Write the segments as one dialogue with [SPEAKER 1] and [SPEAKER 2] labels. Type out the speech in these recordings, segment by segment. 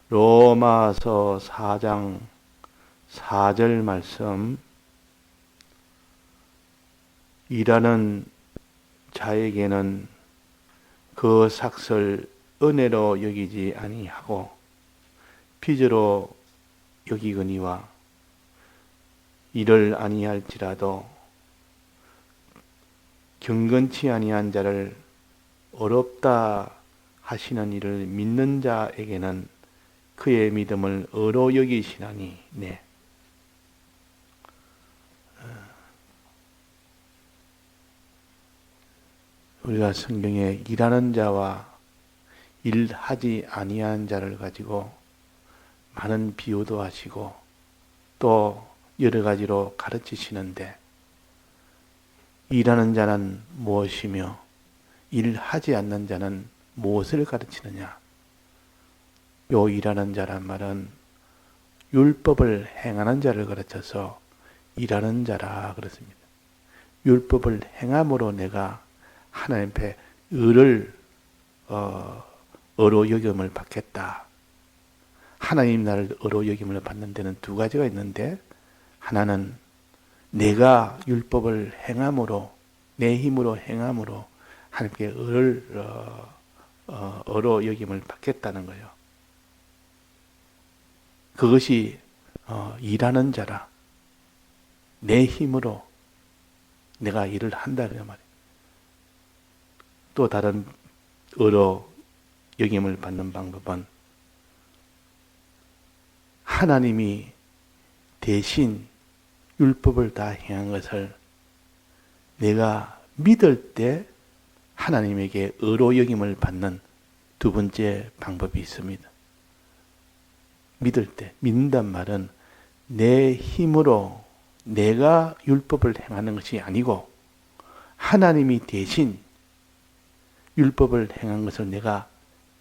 [SPEAKER 1] 로마서 4장 4절 말씀. 일하는 자에게는 그 삭을 은혜로 여기지 아니하고 빚으로 여기거니와 이를 아니할지라도 경건치 아니한 자를 어렵다 하시는 이를 믿는 자에게는 그의 믿음을 의로 여기시나니. 네. 우리가 성경에 일하는 자와 일하지 아니한 자를 가지고 많은 비유도 하시고 또 여러 가지로 가르치시는데, 일하는 자는 무엇이며 일하지 않는 자는 무엇을 가르치느냐? 요 일하는 자란 말은 율법을 행하는 자를 가르쳐서 일하는 자라 그렇습니다. 율법을 행함으로 내가 하나님 앞에 의를 의로 여김을 받겠다. 하나님 나를 의로 여김을 받는 데는 두 가지가 있는데, 하나는 내가 율법을 행함으로, 내 힘으로 행함으로 하나님께 의를 의로 여김을 받겠다는 거예요. 그것이 일하는 자라. 내 힘으로 내가 일을 한다 그 말이에요. 또 다른 의로 여김을 받는 방법은 하나님이 대신 율법을 다 행한 것을 내가 믿을 때 하나님에게 의로 여김을 받는 두 번째 방법이 있습니다. 믿을 때, 믿는단 말은 내 힘으로 내가 율법을 행하는 것이 아니고 하나님이 대신 율법을 행한 것을 내가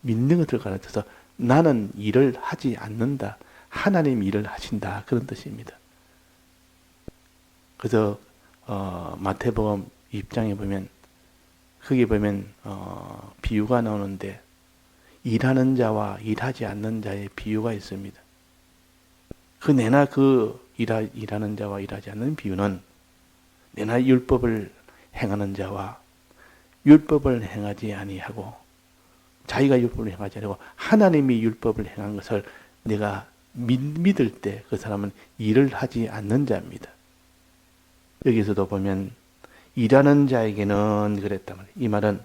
[SPEAKER 1] 믿는 것을 가르쳐서 나는 일을 하지 않는다. 하나님 일을 하신다. 그런 뜻입니다. 그래서 마태복음 2장에 보면, 거기 보면 비유가 나오는데 일하는 자와 일하지 않는 자의 비유가 있습니다. 내나 일하는 자와 일하지 않는 비유는 내나 율법을 행하는 자와 율법을 행하지 아니하고, 자기가 율법을 행하지 아니하고 하나님이 율법을 행한 것을 내가 믿을 때 그 사람은 일을 하지 않는 자입니다. 여기서도 보면 일하는 자에게는 그랬단 말이에요. 이 말은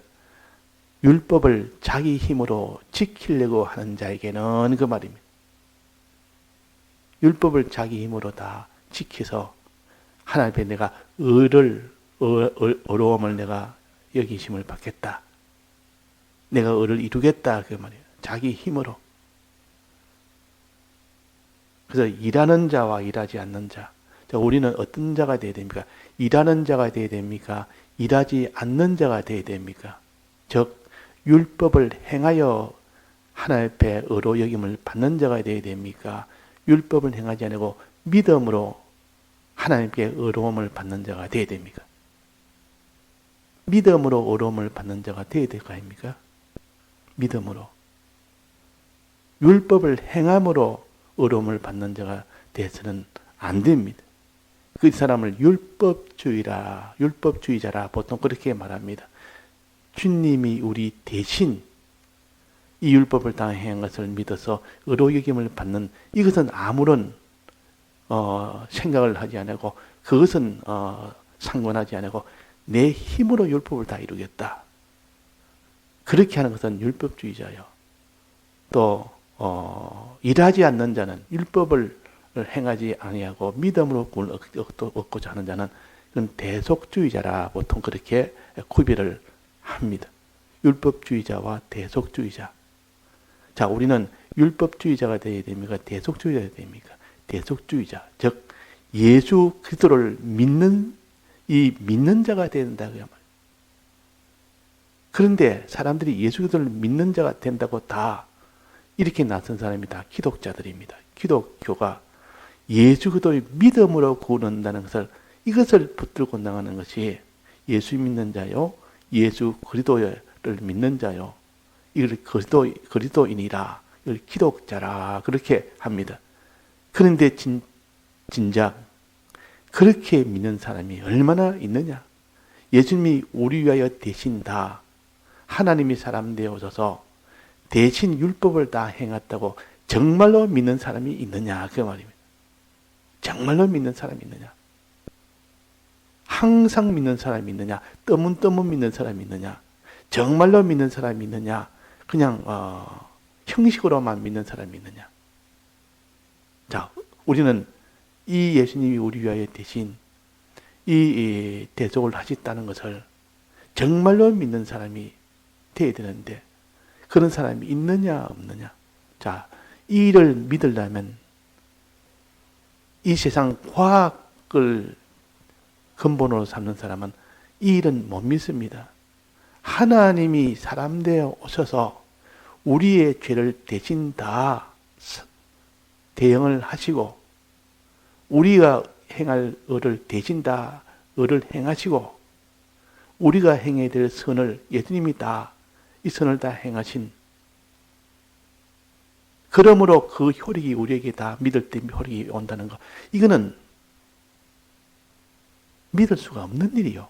[SPEAKER 1] 율법을 자기 힘으로 지키려고 하는 자에게는 그 말입니다. 율법을 자기 힘으로 다 지켜서 하나님 앞에 내가 의로움을 내가 여기심을 받겠다. 내가 의를 이루겠다 그 말이에요. 자기 힘으로. 그래서 일하는 자와 일하지 않는 자. 우리는 어떤 자가 되어야 됩니까? 일하는 자가 되어야 됩니까? 일하지 않는 자가 되어야 됩니까? 즉 율법을 행하여 하나님 앞에 의로 여김을 받는 자가 되어야 됩니까? 율법을 행하지 않고 믿음으로 하나님께 의로움을 받는 자가 되어야 됩니까? 믿음으로 의로움을 받는 자가 되어야 될 거 아닙니까? 믿음으로. 율법을 행함으로 의로움을 받는 자가 되어서는 안 됩니다. 그 사람을 율법주의자라 보통 그렇게 말합니다. 주님이 우리 대신 이 율법을 다 행한 것을 믿어서 의로 여김을 받는, 이것은 아무런 생각을 하지 않고 그것은 상관하지 않고 내 힘으로 율법을 다 이루겠다. 그렇게 하는 것은 율법주의자요. 또 일하지 않는 자는, 율법을 행하지 아니하고 믿음으로 구원을 얻고자 하는 자는 그건 대속주의자라 보통 그렇게 구별을 합니다. 율법주의자와 대속주의자. 자, 우리는 율법주의자가 되어야 됩니까? 대속주의자가 되어야 됩니까? 대속주의자. 즉 예수 그리스도를 믿는 자가 되어야 된다 그 말이에요. 그런데 사람들이 예수 그리스도를 믿는 자가 된다고 다 이렇게 나선 사람이 다 기독자들입니다. 기독교가 예수 그리스도의 믿음으로 구원한다는 이것을 붙들고 나가는 것이 예수 믿는 자요, 예수 그리스도를 믿는 자요, 이걸 그리스도인이라 기독자라 그렇게 합니다. 그런데 진작 그렇게 믿는 사람이 얼마나 있느냐? 예수님이 우리 위하여 대신 다 하나님이 사람 되어 오셔서 대신 율법을 다 행했다고 정말로 믿는 사람이 있느냐? 그 말입니다. 정말로 믿는 사람이 있느냐? 항상 믿는 사람이 있느냐? 떠문떠문 믿는 사람이 있느냐? 정말로 믿는 사람이 있느냐? 그냥 형식으로만 믿는 사람이 있느냐? 자, 우리는 이 예수님이 우리 위하여 대신 이 대속을 하셨다는 것을 정말로 믿는 사람이 되어야 되는데 그런 사람이 있느냐 없느냐. 자, 이 일을 믿으려면 이 세상 과학을 근본으로 삼는 사람은 이 일은 못 믿습니다. 하나님이 사람 되어 오셔서 우리의 죄를 대신 다 대응을 하시고 우리가 행할 의를 대신 다 의를 행하시고 우리가 행해야 될 선을 예수님이 다 이 선을 다 행하신 그러므로 그 효력이 우리에게 다 믿을 때 효력이 온다는 것 이거는 믿을 수가 없는 일이요.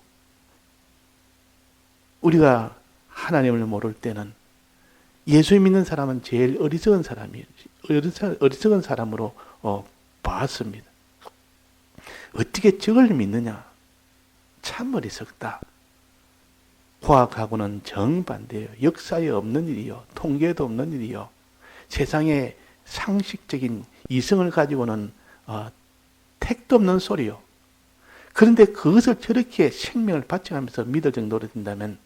[SPEAKER 1] 우리가 하나님을 모를 때는 예수 믿는 사람은 제일 어리석은 사람으로 봤습니다. 어떻게 저걸 믿느냐? 참 어리석다. 과학하고는 정반대예요. 역사에 없는 일이요. 통계에도 없는 일이요. 세상에 상식적인 이성을 가지고는 택도 없는 소리요. 그런데 그것을 저렇게 생명을 바쳐가면서 믿을 정도로 된다면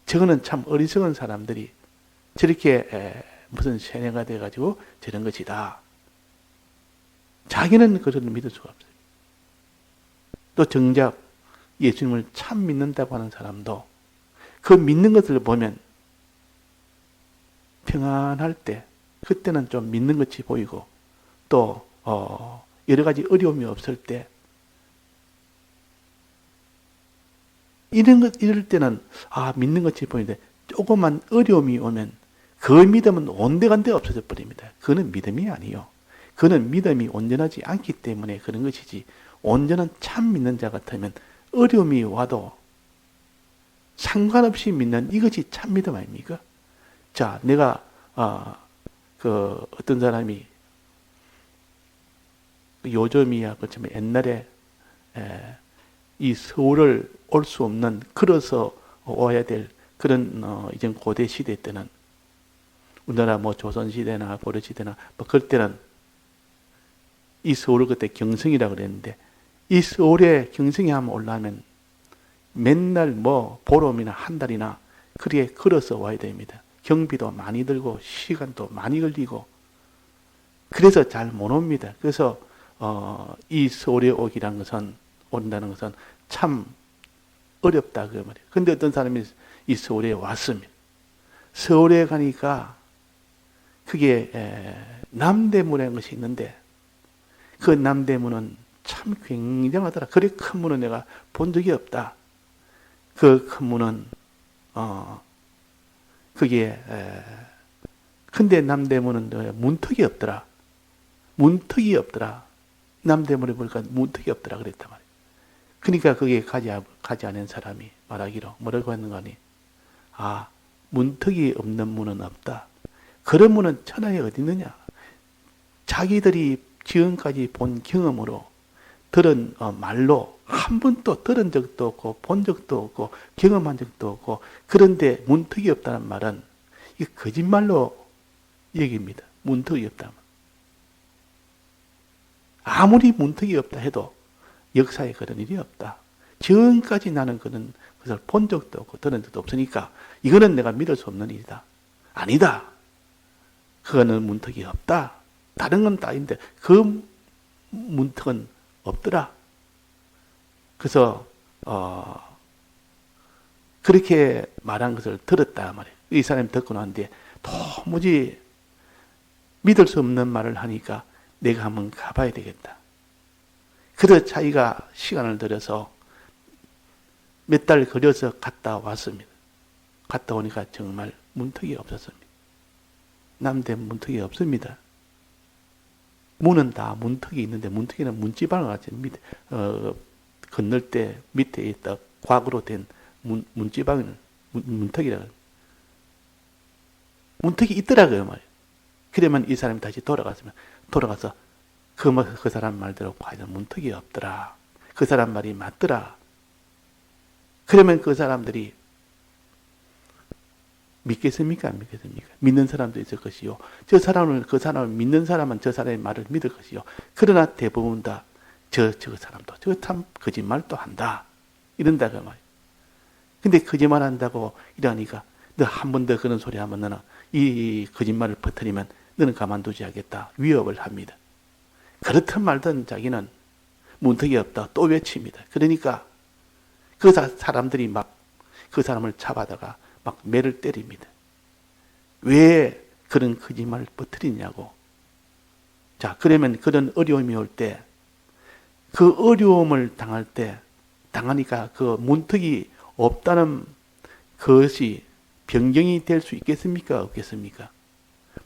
[SPEAKER 1] 저거는 참 어리석은 사람들이 저렇게 무슨 세뇌가 돼가지고 저런 것이다. 자기는 그걸 믿을 수가 없어요. 또 정작 예수님을 참 믿는다고 하는 사람도 그 믿는 것을 보면 평안할 때 그때는 좀 믿는 것이 보이고 또 여러 가지 어려움이 없을 때 이럴 때는 믿는 것이 보이는데 조금만 어려움이 오면 그 믿음은 온데간데 없어져 버립니다. 그거는 믿음이 아니요. 그거는 믿음이 온전하지 않기 때문에 그런 것이지 온전한 참 믿는 자 같으면 어려움이 와도 상관없이 믿는 이것이 참 믿음 아닙니까? 자, 내가 어떤 사람이 요즘이야 그렇지만 옛날에 이 서울을 올 수 없는 걸어서 와야 될 그런 이전 고대 시대 때는 우리나라 조선 시대나 고려 시대나 그럴 때는 이 서울을 그때 경성이라고 그랬는데 이 서울에 경성에 한번 올라가면 맨날 보름이나 한 달이나 그렇게 걸어서 와야 됩니다. 경비도 많이 들고 시간도 많이 걸리고 그래서 잘 못 옵니다. 그래서 이 서울에 온다는 것은 참 어렵다 그 말이에요. 근데 어떤 사람이 이 서울에 왔습니다. 서울에 가니까 그게 남대문이라는 것이 있는데 그 남대문은 참 굉장하더라. 그리 큰 문은 내가 본 적이 없다. 그 큰 문은 그게 근데 남대문은 문턱이 없더라. 문턱이 없더라. 남대문에 보니까 문턱이 없더라 그랬단 말이에요. 그러니까 거기에 가지 않은 사람이 말하기로 뭐라고 했는가 하니 문턱이 없는 문은 없다. 그런 문은 천하에 어디 있느냐. 자기들이 지금까지 본 경험으로 들은 말로 한 번도 들은 적도 없고 본 적도 없고 경험한 적도 없고 그런데 문턱이 없다는 말은 이게 거짓말로 얘기입니다. 문턱이 없다면 아무리 문턱이 없다 해도 역사에 그런 일이 없다. 지금까지 나는 그런 것을 본 적도 없고 들은 적도 없으니까 이거는 내가 믿을 수 없는 일이다. 아니다. 그거는 문턱이 없다. 다른 건 다인데 그 문턱은 없더라. 그래서 그렇게 말한 것을 들었다 말이에요. 이 사람이 듣고 나는데 도무지 믿을 수 없는 말을 하니까 내가 한번 가봐야 되겠다. 그래서 자기가 시간을 들여서 몇 달 걸려서 갔다 왔습니다. 갔다 오니까 정말 문턱이 없었습니다. 남대 문턱이 없습니다. 문은 다 문턱이 있는데 문턱에는 문지방을 같이 건널 때 밑에 있다 과거로 된 문지방을 문턱이라고 합니다. 문턱이 있더라고요. 말이에요. 그러면 이 사람이 다시 돌아가서 그 사람 말대로 과연 문턱이 없더라. 그 사람 말이 맞더라. 그러면 그 사람들이 믿겠습니까? 안 믿겠습니까? 믿는 사람도 있을 것이요. 그 사람을 믿는 사람은 저 사람의 말을 믿을 것이요. 그러나 대부분 다 저 사람도 저거 참 거짓말도 한다. 이런다고 말이에요. 근데 거짓말 한다고 이러니까 너 한 번 더 그런 소리 하면 너는 이 거짓말을 퍼뜨리면 너는 가만두지 않겠다. 위협을 합니다. 그렇든 말든 자기는 문턱이 없다. 또 외칩니다. 그러니까 그 사람들이 막 그 사람을 잡아다가 막 매를 때립니다. 왜 그런 거짓말을 퍼뜨리냐고. 자, 그러면 그런 어려움이 올 때, 그 어려움을 당하니까 그 문턱이 없다는 그것이 변경이 될 수 있겠습니까? 없겠습니까?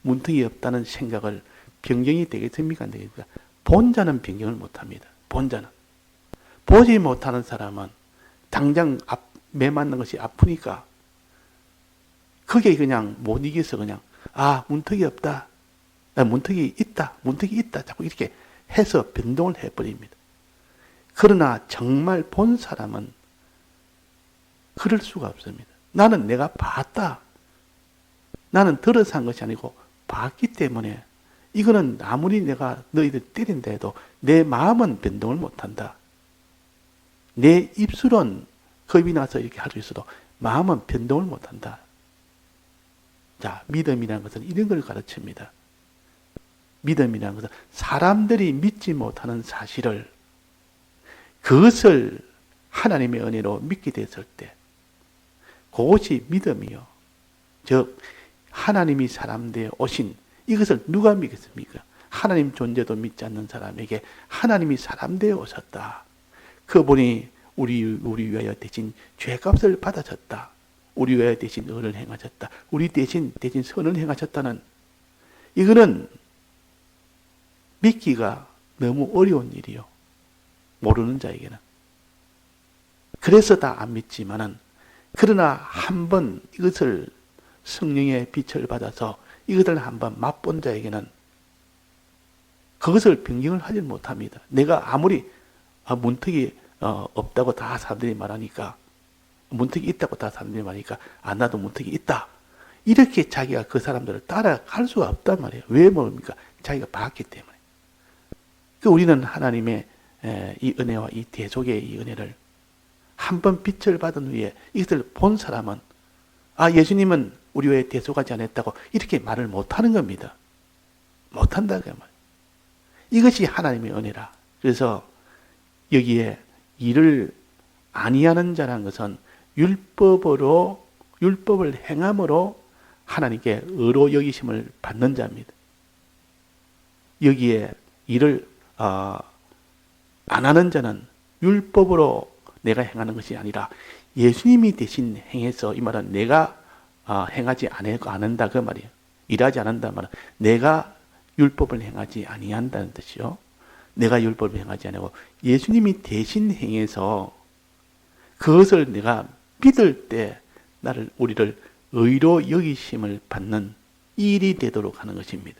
[SPEAKER 1] 문턱이 없다는 생각을 변경이 되겠습니까? 안 되겠습니까? 본자는 변경을 못합니다. 본자는. 보지 못하는 사람은 당장 매 맞는 것이 아프니까 그게 그냥 못 이겨서 그냥 문턱이 없다. 문턱이 있다. 자꾸 이렇게 해서 변동을 해버립니다. 그러나 정말 본 사람은 그럴 수가 없습니다. 나는 내가 봤다. 나는 들어서 한 것이 아니고 봤기 때문에 이거는 아무리 내가 너희들 때린다 해도 내 마음은 변동을 못한다. 내 입술은 겁이 나서 이렇게 할 수 있어도 마음은 변동을 못한다. 자, 믿음이라는 것은 이런 걸 가르칩니다. 믿음이라는 것은 사람들이 믿지 못하는 사실을 그것을 하나님의 은혜로 믿게 됐을 때 그것이 믿음이요. 즉 하나님이 사람 되어 오신 이것을 누가 믿겠습니까? 하나님 존재도 믿지 않는 사람에게 하나님이 사람 되어 오셨다. 그분이 우리 위하여 대신 죄값을 받아졌다. 우리 위하여 대신 의를 행하셨다. 우리 대신 선을 행하셨다는 이거는 믿기가 너무 어려운 일이요. 모르는 자에게는. 그래서 다 안 믿지만은 그러나 한번 이것을 성령의 빛을 받아서 이것을 한번 맛본 자에게는 그것을 변경을 하지 못합니다. 내가 아무리 문턱이 없다고 다 사람들이 말하니까 문턱이 있다고 다 사람들이 말하니까 나도 문턱이 있다. 이렇게 자기가 그 사람들을 따라갈 수가 없단 말이에요. 왜 모릅니까? 자기가 봤기 때문에. 우리는 하나님의 이 은혜와 이 대속의 이 은혜를 한번 빛을 받은 후에 이것을 본 사람은 예수님은 우리 왜 대속하지 않았다고 이렇게 말을 못하는 겁니다. 못한다고 말. 이것이 하나님의 은혜라. 그래서 여기에 일을 아니하는 자라는 것은 율법을 행함으로 하나님께 의로 여기심을 받는 자입니다. 여기에 일을 안 하는 자는 율법으로 내가 행하는 것이 아니라 예수님이 대신 행해서 이 말은 내가 행하지 않는다 그 말이에요. 일하지 않는다 말은 내가 율법을 행하지 아니한다는 뜻이요. 내가 율법을 행하지 않고 예수님이 대신 행해서 그것을 내가 믿을 때 우리를 의로 여기심을 받는 일이 되도록 하는 것입니다.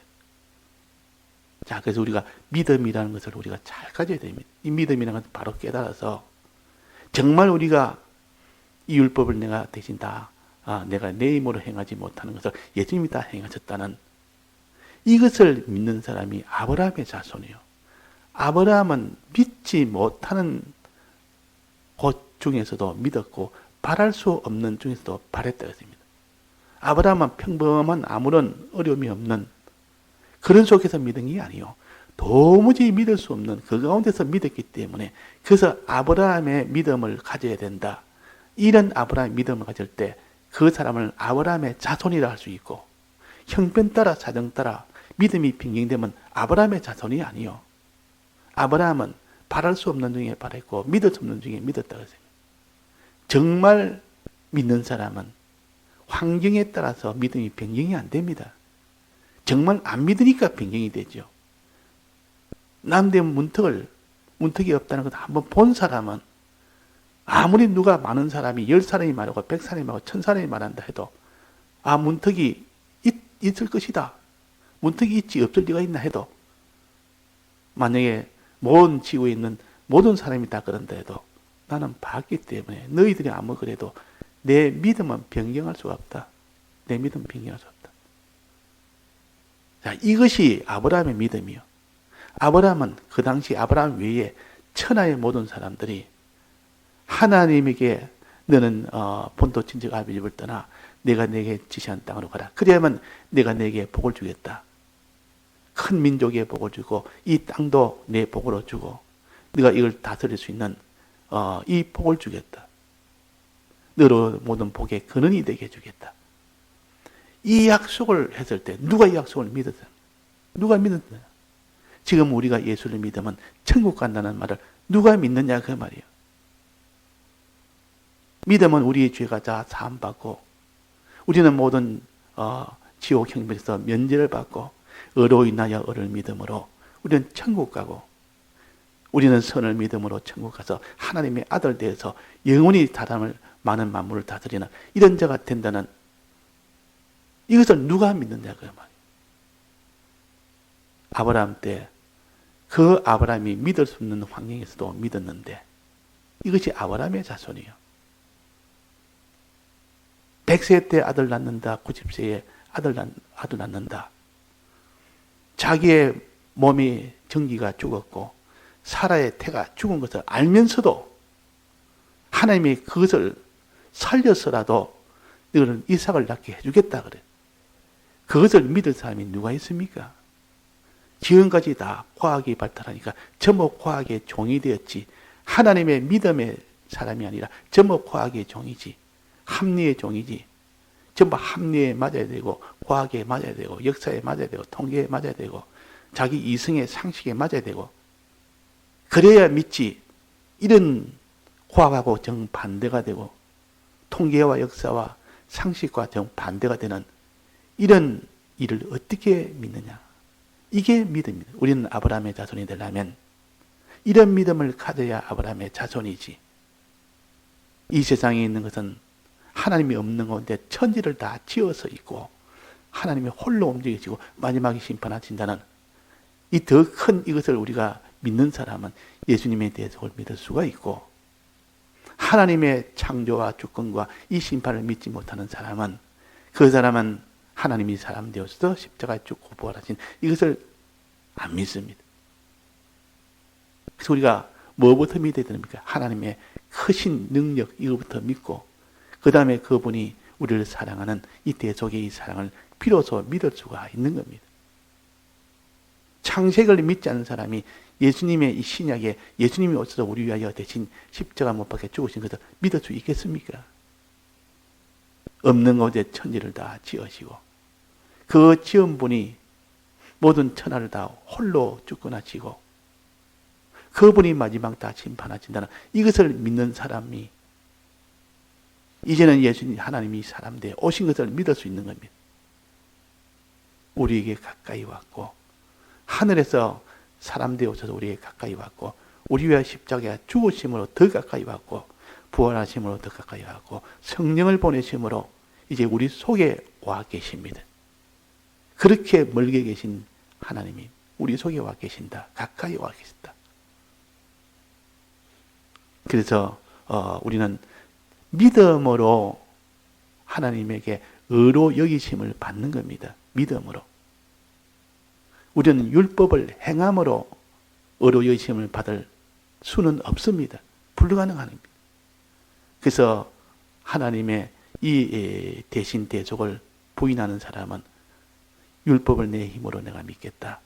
[SPEAKER 1] 자, 그래서 우리가 믿음이라는 것을 우리가 잘 가져야 됩니다. 이 믿음이라는 것을 바로 깨달아서 정말 우리가 이 율법을 내가 대신 내가 내 힘으로 행하지 못하는 것을 예수님이 다 행하셨다는 이것을 믿는 사람이 아브라함의 자손이요. 아브라함은 믿지 못하는 것 중에서도 믿었고 바랄 수 없는 중에서도 바랬다 했습니다. 아브라함은 평범한 아무런 어려움이 없는 그런 속에서 믿은 게 아니요. 도무지 믿을 수 없는 그 가운데서 믿었기 때문에 그래서 아브라함의 믿음을 가져야 된다. 이런 아브라함의 믿음을 가질 때 그 사람을 아브라함의 자손이라 할 수 있고 형편 따라 사정 따라 믿음이 변경되면 아브라함의 자손이 아니요. 아브라함은 바랄 수 없는 중에 바랐고 믿을 수 없는 중에 믿었다고 했습니다. 정말 믿는 사람은 환경에 따라서 믿음이 변경이 안 됩니다. 정말 안 믿으니까 변경이 되죠. 남대 문턱이 없다는 것을 한번 본 사람은 아무리 누가 많은 사람이 10사람이 말하고 100사람이 말하고 1000사람이 말한다 해도 문턱이 있을 것이다. 문턱이 있지 없을 리가 있나 해도 만약에 모든 지구에 있는 모든 사람이 다 그런다 해도 나는 봤기 때문에 너희들이 아무 그래도 내 믿음은 변경할 수가 없다. 내 믿음은 변경할 수 없다. 자, 이것이 아브라함의 믿음이요. 아브라함은 그 당시 아브라함 외에 천하의 모든 사람들이 하나님에게 너는 본토 친척 아비 집을 떠나 내가 내게 지시한 땅으로 가라. 그래야만 내가 내게 복을 주겠다. 큰 민족에 복을 주고 이 땅도 내 복으로 주고 네가 이걸 다스릴 수 있는 이 복을 주겠다. 너로 모든 복의 근원이 되게 해주겠다. 이 약속을 했을 때 누가 이 약속을 믿었어요? 누가 믿었어요? 지금 우리가 예수를 믿으면 천국 간다는 말을 누가 믿느냐 그 말이에요. 믿으면 우리의 죄가 다 사함받고 우리는 모든 지옥 형벌에서 면제를 받고 의로 인하여 의를 믿음으로 우리는 천국 가고 우리는 선을 믿음으로 천국 가서 하나님의 아들 되어서 영원히 사람을 많은 만물을 다스리는 이런 자가 된다는 이것을 누가 믿느냐 그 말이에요. 아브라함 때 그 아브라함이 믿을 수 없는 환경에서도 믿었는데 이것이 아브라함의 자손이에요. 100세 때 아들 낳는다. 90세에 아들 낳는다. 자기의 몸이 전기가 죽었고 사라의 태가 죽은 것을 알면서도 하나님이 그것을 살려서라도 너는 이삭을 낳게 해주겠다 그래. 그것을 믿을 사람이 누가 있습니까? 지금까지 다 과학이 발달하니까 전부 과학의 종이 되었지 하나님의 믿음의 사람이 아니라 전부 과학의 종이지 합리의 종이지 전부 합리에 맞아야 되고 과학에 맞아야 되고 역사에 맞아야 되고 통계에 맞아야 되고 자기 이성의 상식에 맞아야 되고 그래야 믿지 이런 과학하고 정반대가 되고 통계와 역사와 상식과 정반대가 되는 이런 일을 어떻게 믿느냐. 이게 믿음입니다. 우리는 아브라함의 자손이 되려면 이런 믿음을 가져야 아브라함의 자손이지. 이 세상에 있는 것은 하나님이 없는 가운데 천지를 다 지어서 있고 하나님이 홀로 움직이시고 마지막에 심판하신다는 이 더 큰 이것을 우리가 믿는 사람은 예수님의 대속을 믿을 수가 있고 하나님의 창조와 주권과 이 심판을 믿지 못하는 사람은 그 사람은 하나님이 사람 되어서 십자가에 죽고 부활하신 이것을 안 믿습니다. 그래서 우리가 뭐부터 믿어야 됩니까? 하나님의 크신 능력 이거부터 믿고 그 다음에 그분이 우리를 사랑하는 이 대속의 이 사랑을 비로소 믿을 수가 있는 겁니다. 창세기를 믿지 않는 사람이 예수님의 이 신약에 예수님이 오셔서 우리 위하여 대신 십자가 못 박혀 죽으신 것을 믿을 수 있겠습니까? 없는 곳에 천지를 다 지으시고 그 지은 분이 모든 천하를 다 홀로 주권하시고 그분이 마지막 다 심판하신다는 이것을 믿는 사람이 이제는 예수님 하나님이 사람 되어 오신 것을 믿을 수 있는 겁니다. 우리에게 가까이 왔고 하늘에서 사람 되어 오셔서 우리에게 가까이 왔고 우리 위하여 십자가에 죽으심으로 더 가까이 왔고 부활하심으로 더 가까이 왔고 성령을 보내심으로 이제 우리 속에 와 계십니다. 그렇게 멀게 계신 하나님이 우리 속에 와 계신다. 가까이 와 계신다. 그래서 우리는 믿음으로 하나님에게 의로 여기심을 받는 겁니다. 믿음으로. 우리는 율법을 행함으로 의로 여기심을 받을 수는 없습니다. 불가능한 겁니다. 그래서 하나님의 이 대신 대속을 부인하는 사람은 율법을 내 힘으로 내가 믿겠다.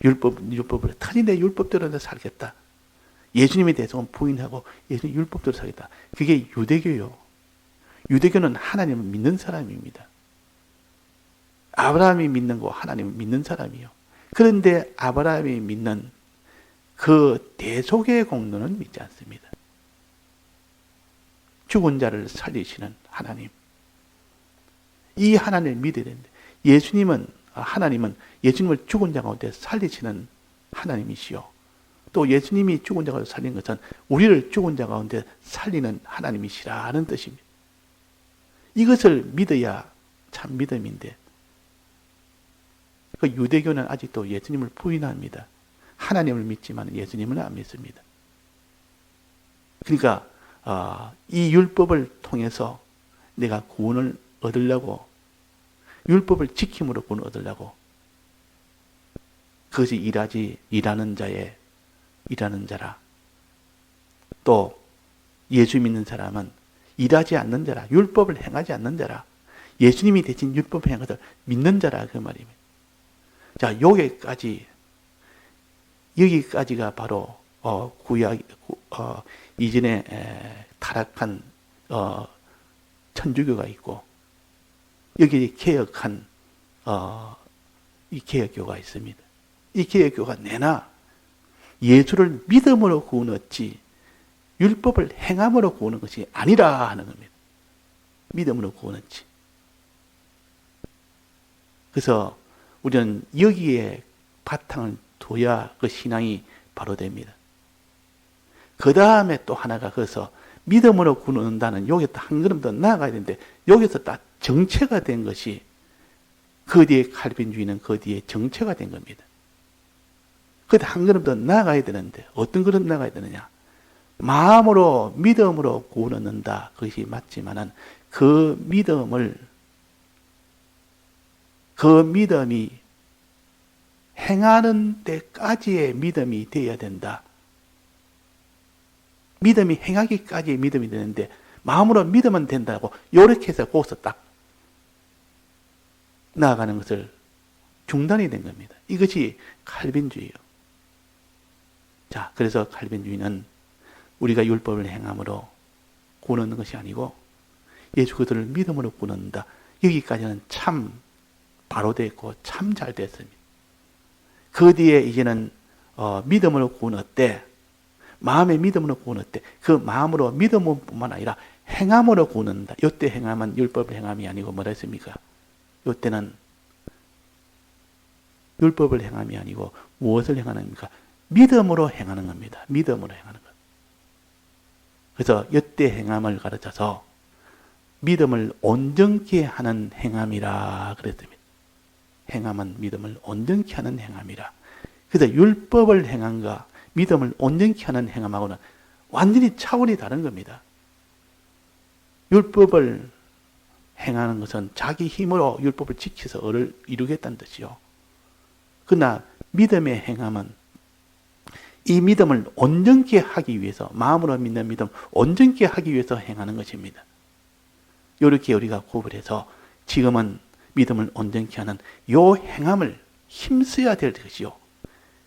[SPEAKER 1] 율법을 탄이 내 율법대로 내가 살겠다. 예수님의 대속은 부인하고 예수님 율법대로 살겠다. 그게 유대교요. 유대교는 하나님을 믿는 사람입니다. 아브라함이 믿는 거 하나님을 믿는 사람이요. 그런데 아브라함이 믿는 그 대속의 공로는 믿지 않습니다. 죽은 자를 살리시는 하나님. 이 하나님을 믿어야 되는데 하나님은 예수님을 죽은 자 가운데 살리시는 하나님이시요. 또 예수님이 죽은 자 가운데 살린 것은 우리를 죽은 자 가운데 살리는 하나님이시라는 뜻입니다. 이것을 믿어야 참 믿음인데, 그 유대교는 아직도 예수님을 부인합니다. 하나님을 믿지만 예수님은 안 믿습니다. 그러니까 이 율법을 통해서 내가 구원을 얻으려고, 율법을 지킴으로 구원을 얻으려고, 그것이 일하는 자라. 또 예수 믿는 사람은 일하지 않는 자라, 율법을 행하지 않는 자라, 예수님이 대신 율법을 행한 것을 믿는 자라, 그 말입니다. 자, 여기까지가 바로 이전에 타락한 천주교가 있고, 여기 개혁한 이 개혁교가 있습니다. 이 개혁교가 내나 예수를 믿음으로 구원 얻지 율법을 행함으로 구원한 것이 아니라 하는 겁니다. 믿음으로 구원 얻지. 그래서 우리는 여기에 바탕을 둬야 그 신앙이 바로 됩니다. 그 다음에 또 하나가 거기서 믿음으로 구원 얻는다는, 여기서 한 걸음 더 나아가야 되는데, 여기서 딱 정체가 된 것이, 그 뒤에 칼빈주의는 그 뒤에 정체가 된 겁니다. 그때 한 걸음 더 나아가야 되는데, 어떤 걸음 나아가야 되느냐? 마음으로, 믿음으로 구원 얻는다. 그것이 맞지만은, 그 믿음이 행하는 데까지의 믿음이 되어야 된다. 믿음이 행하기까지의 믿음이 되는데, 마음으로 믿으면 된다고, 요렇게 해서 거기서 딱 나아가는 것을 중단이 된 겁니다. 이것이 칼빈주의예요. 자, 그래서 칼빈주의는 우리가 율법을 행함으로 구원 얻는 것이 아니고, 예수 그리스도를 믿음으로 구원 얻는다. 여기까지는 참 바로 됐고 참 잘 됐습니다. 그 뒤에 이제는 믿음으로 구원 얻되, 마음의 믿음으로 구원 얻되, 그 마음으로 믿음뿐만 아니라 행함으로 구원 얻는다. 이때 행함은 율법을 행함이 아니고 뭐라 했습니까? 이때는 율법을 행함이 아니고 무엇을 행하는 겁니까? 믿음으로 행하는 겁니다. 믿음으로 행하는 것. 그래서 이때 행함을 가르쳐서 믿음을 온전케 하는 행함이라 그랬습니다. 행함은 믿음을 온전케 하는 행함이라. 그래서 율법을 행함과 믿음을 온전케 하는 행함하고는 완전히 차원이 다른 겁니다. 율법을 행하는 것은 자기 힘으로 율법을 지켜서 을을 이루겠다는 뜻이요. 그러나 믿음의 행함은 이 믿음을 온전케 하기 위해서, 마음으로 믿는 믿음 온전케 하기 위해서 행하는 것입니다. 이렇게 우리가 구분해서 지금은 믿음을 온전케 하는 요 행함을 힘써야 될 것이요.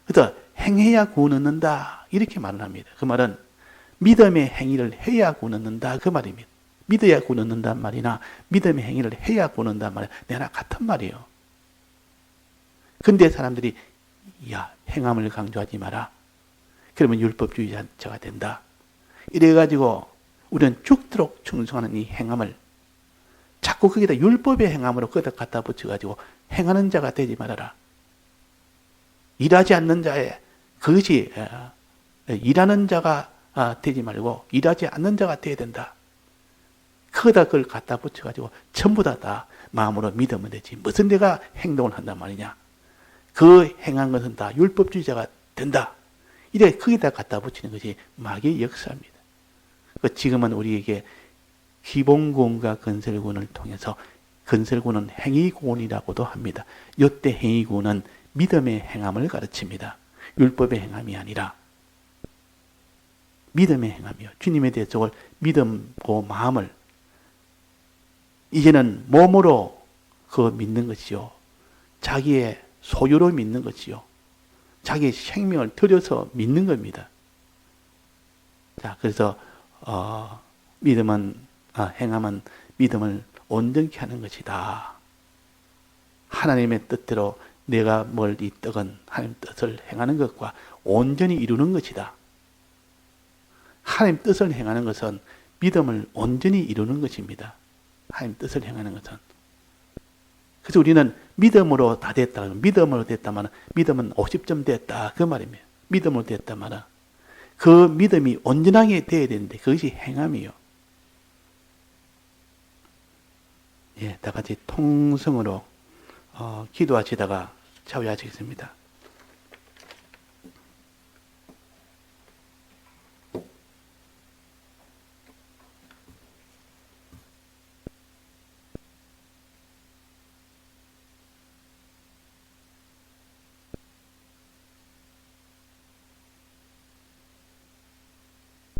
[SPEAKER 1] 그래서 행해야 구원 얻는다, 이렇게 말을 합니다. 그 말은 믿음의 행위를 해야 구원 얻는다, 그 말입니다. 믿어야 구원 얻는다는 말이나 믿음의 행위를 해야 구원 얻는다는 말이 내나 같은 말이에요. 근데 사람들이 행함을 강조하지 마라, 그러면 율법주의자가 된다, 이래가지고 우리는 죽도록 충성하는 이 행함을 자꾸 거기다 율법의 행함으로 거기다 갖다 붙여가지고 행하는 자가 되지 말아라. 일하지 않는 자의, 그것이 일하는 자가 되지 말고 일하지 않는 자가 되어야 된다. 거기다 그걸 갖다 붙여가지고 전부 다 마음으로 믿으면 되지, 무슨 내가 행동을 한단 말이냐. 그 행한 것은 다 율법주의자가 된다. 이래 거기다 갖다 붙이는 것이 마귀의 역사입니다. 지금은 우리에게 기본구원과 건설구원을 통해서, 건설구원은 행위구원이라고도 합니다. 이때 행위구원은 믿음의 행함을 가르칩니다. 율법의 행함이 아니라 믿음의 행함이요. 주님에 대해서 믿음고 마음을 이제는 몸으로 그 믿는 것이요, 자기의 소유로 믿는 것이요, 자기의 생명을 들여서 믿는 겁니다. 자, 그래서 행함은 믿음을 온전케 하는 것이다. 하나님의 뜻대로 내가 뭘 이 떡은 하나님 뜻을 행하는 것과 온전히 이루는 것이다. 하나님 뜻을 행하는 것은 믿음을 온전히 이루는 것입니다. 하나님 뜻을 행하는 것은. 그래서 우리는 믿음으로 다 됐다. 믿음으로 됐다면 믿음은 50점 됐다. 그 말입니다. 믿음으로 됐다면 그 믿음이 온전하게 돼야 되는데 그것이 행함이요. 예, 다 같이 통성으로 기도하시다가 차후하시겠습니다.